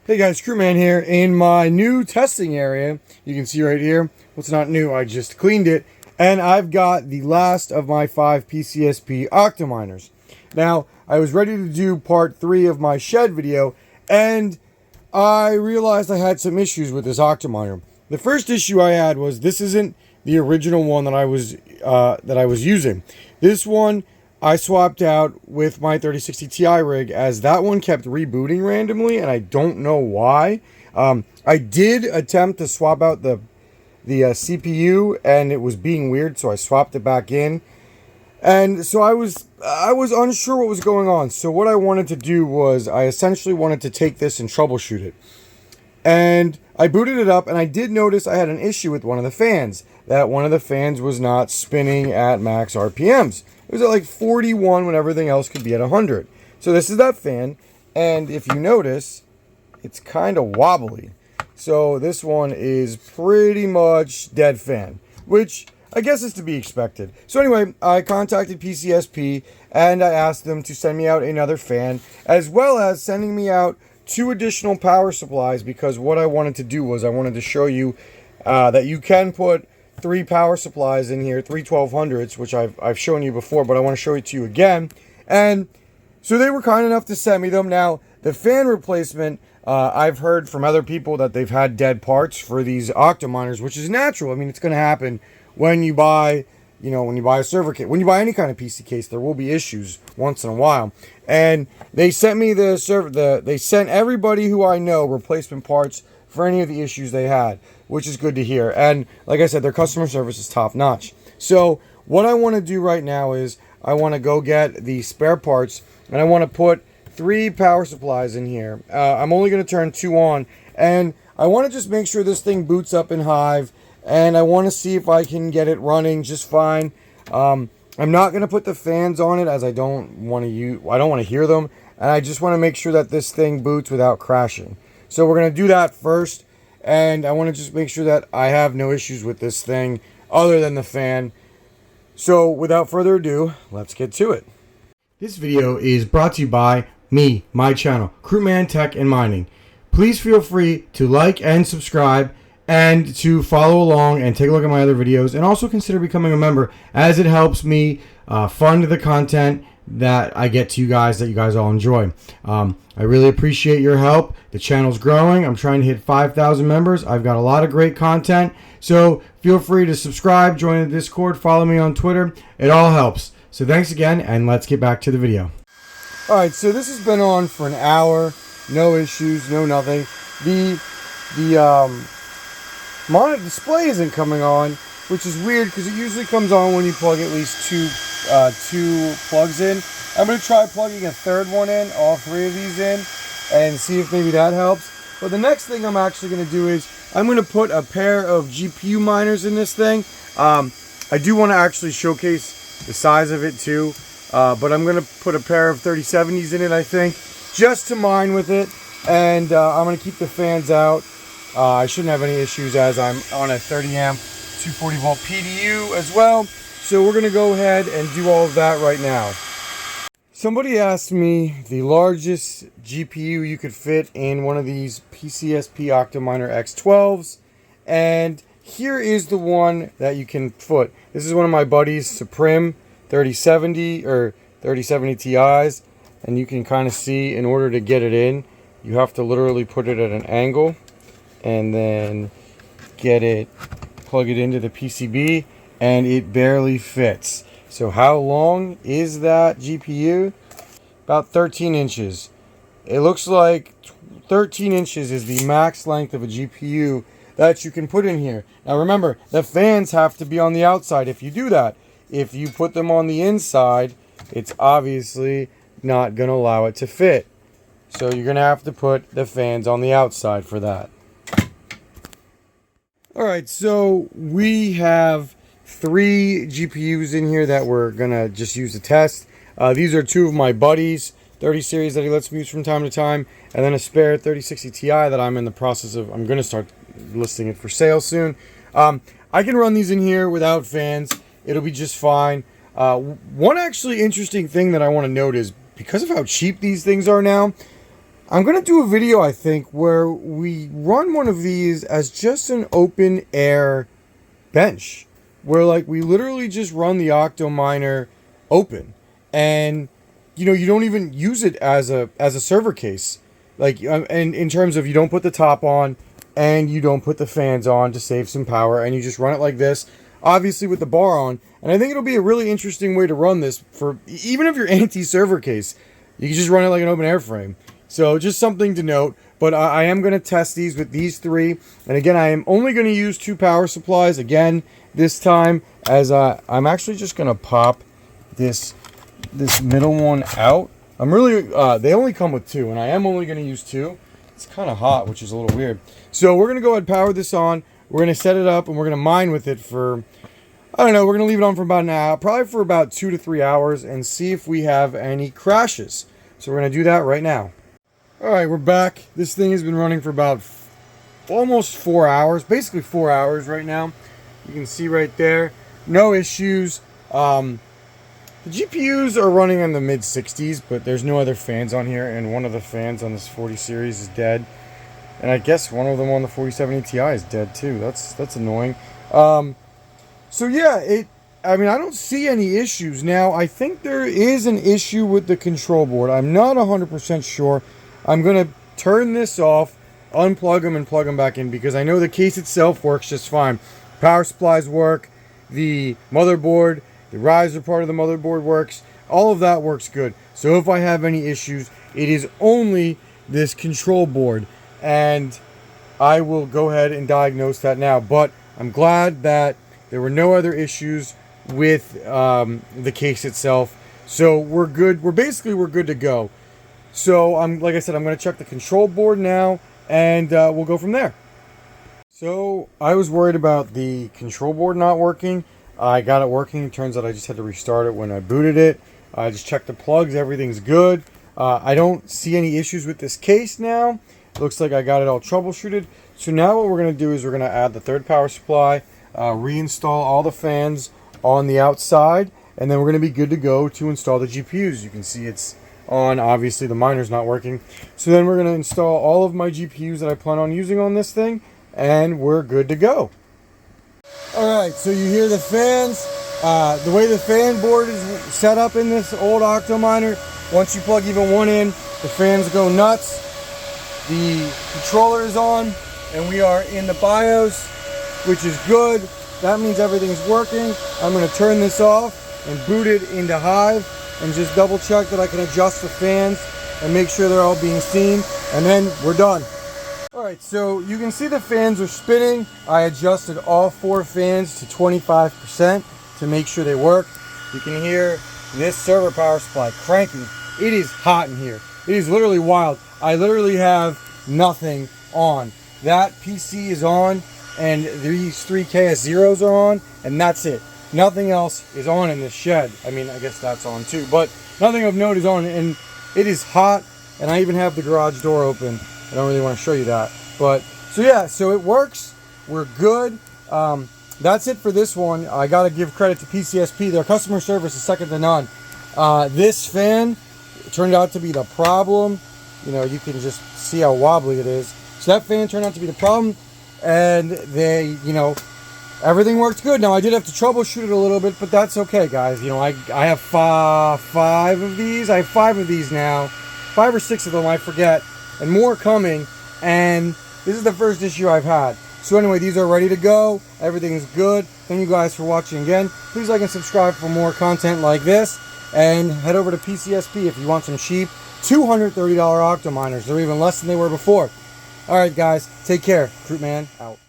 Hey guys, Krootman here in my new testing area. You can see right here, what's not new, I just cleaned it. And I've got the last of my 5 PCSP octominers. Now, I was ready to do part 3 of my shed video, and I realized I had some issues with this octominer. The first issue I had was this isn't the original one that I was using. This one I swapped out with my 3060 Ti rig, as that one kept rebooting randomly, and I don't know why. I did attempt to swap out the CPU, and it was being weird, so I swapped it back in. And so I was unsure what was going on. So what I wanted to do was I essentially wanted to take this and troubleshoot it. And I booted it up, and I did notice I had an issue with one of the fans. That one of the fans was not spinning at max RPMs. It was at like 41 when everything else could be at 100. So this is that fan, and if you notice, it's kind of wobbly. So this one is pretty much dead fan, which I guess is to be expected. So anyway, I contacted PCSP, and I asked them to send me out another fan, as well as sending me out 2 additional power supplies, because what I wanted to do was I wanted to show you that you can put 3 power supplies in here, 3 1200s, which I've shown you before, but I want to show it to you again. And so they were kind enough to send me them. Now, the fan replacement, I've heard from other people that they've had dead parts for these octominers, which is natural. I mean, it's going to happen when you buy, when you buy a server kit. When you buy any kind of PC case, there will be issues once in a while. And they sent me they sent everybody who I know replacement parts for any of the issues they had, which is good to hear. And like I said, their customer service is top notch. So what I want to do right now is I want to go get the spare parts, and I want to put 3 power supplies in here. I'm only going to turn 2 on, and I want to just make sure this thing boots up in Hive, and I want to see if I can get it running just fine. I'm not going to put the fans on it, as I don't want to hear them, and I just want to make sure that this thing boots without crashing. So we're going to do that first, and I want to just make sure that I have no issues with this thing other than the fan. So without further ado, let's get to it. This video is brought to you by me, my channel, Krootman Tech and Mining. Please feel free to like and subscribe, and to follow along and take a look at my other videos, and also consider becoming a member, as it helps me fund the content that I get to you guys, that you guys all enjoy. I really appreciate your help. The channel's growing. I'm trying to hit 5,000 members. I've got a lot of great content, so feel free to subscribe, join the Discord, follow me on Twitter. It all helps. So thanks again, and let's get back to the video. Alright, so this has been on for an hour. No issues, no nothing. The monitor display isn't coming on, which is weird because it usually comes on when you plug at least two plugs in. I'm going to try plugging a third one in, all 3 of these in, and see if maybe that helps. But the next thing I'm actually going to do is I'm going to put a pair of GPU miners in this thing. I do want to actually showcase the size of it too, but I'm going to put a pair of 3070s in it, I think, just to mine with it. And I'm going to keep the fans out. I shouldn't have any issues, as I'm on a 30 amp 240 volt PDU as well. So we're going to go ahead and do all of that right now. Somebody asked me the largest GPU you could fit in one of these PCSP OCTOMINER X12s, and here is the one that you can put. This is one of my buddy's Supreme 3070 or 3070 Ti's, and you can kind of see, in order to get it in, you have to literally put it at an angle and then plug it into the PCB, and it barely fits. So how long is that GPU? About 13 inches. It looks like 13 inches is the max length of a GPU that you can put in here. Now remember, the fans have to be on the outside if you do that. If you put them on the inside, it's obviously not going to allow it to fit. So you're going to have to put the fans on the outside for that. Alright, so we have 3 GPUs in here that we're going to just use to test. These are 2 of my buddies' 30 series that he lets me use from time to time, and then a spare 3060 Ti that I'm in the process of, I'm going to start listing it for sale soon. I can run these in here without fans. It'll be just fine. One actually interesting thing that I want to note is, because of how cheap these things are now, I'm going to do a video, I think, where we run one of these as just an open air bench. Where, like, we literally just run the OCTOMINER open. And, you know, you don't even use it as a server case. Like, and in terms of you don't put the top on and you don't put the fans on to save some power. And you just run it like this, obviously with the bar on. And I think it'll be a really interesting way to run this for, even if you're anti-server case, you can just run it like an open airframe. So just something to note. But I am going to test these with these three. And again, I am only going to use 2 power supplies again this time. As I'm actually just going to pop this middle one out. I'm really, they only come with 2. And I am only going to use 2. It's kind of hot, which is a little weird. So we're going to go ahead and power this on. We're going to set it up and we're going to mine with it for, I don't know, we're going to leave it on for about an hour. Probably for about 2 to 3 hours and see if we have any crashes. So we're going to do that right now. Alright, we're back. This thing has been running for about almost 4 hours. Basically 4 hours right now. You can see right there. No issues. The GPUs are running in the mid-60s, but there's no other fans on here. And one of the fans on this 40 series is dead. And I guess one of them on the 4070 Ti is dead too. That's annoying. So yeah, I mean, I don't see any issues. Now, I think there is an issue with the control board. I'm not 100% sure. I'm going to turn this off, unplug them, and plug them back in because I know the case itself works just fine. Power supplies work, the motherboard, the riser part of the motherboard works. All of that works good. So if I have any issues, it is only this control board. And I will go ahead and diagnose that now. But I'm glad that there were no other issues with the case itself. So we're good. We're good to go. So like I said, I'm going to check the control board now, and we'll go from there. So I was worried about the control board not working. I got it working. It turns out I just had to restart it when I booted it. I just checked the plugs. Everything's good. I don't see any issues with this case now. It looks like I got it all troubleshooted. So now what we're going to do is we're going to add the third power supply, reinstall all the fans on the outside, and then we're going to be good to go to install the GPUs. You can see it's on. Obviously the miner's not working, so then we're going to install all of my GPUs that I plan on using on this thing, and we're good to go. Alright, so you hear the fans. The way the fan board is set up in this old OCTOMINER, once you plug even one in, the fans go nuts. The controller is on and we are in the BIOS, which is good. That means everything's working. I'm going to turn this off and boot it into Hive and just double check that I can adjust the fans and make sure they're all being seen, and then we're done. Alright, so you can see the fans are spinning. I adjusted all 4 fans to 25% to make sure they work. You can hear this server power supply cranking. It is hot in here. It is literally wild. I literally have nothing on. That PC is on and these 3 KS0s are on, and that's it. Nothing else is on in this shed. I mean, I guess that's on too, but nothing of note is on, and it is hot, and I even have the garage door open. I don't really want to show you that, but so yeah, so it works. We're good. That's it for this one. I gotta give credit to PCSP. Their customer service is second to none. This fan turned out to be the problem. You know, you can just see how wobbly it is. So that fan turned out to be the problem, and they, you know, everything worked good. Now I did have to troubleshoot it a little bit, but that's okay, guys. You know, I have 5 of these. I have 5 of these now, 5 or 6 of them, I forget, and more coming. And this is the first issue I've had. So anyway, these are ready to go. Everything is good. Thank you guys for watching again. Please like and subscribe for more content like this. And head over to PCSP if you want some cheap $230 OCTOMINERs. They're even less than they were before. Alright guys, take care. Krootman out.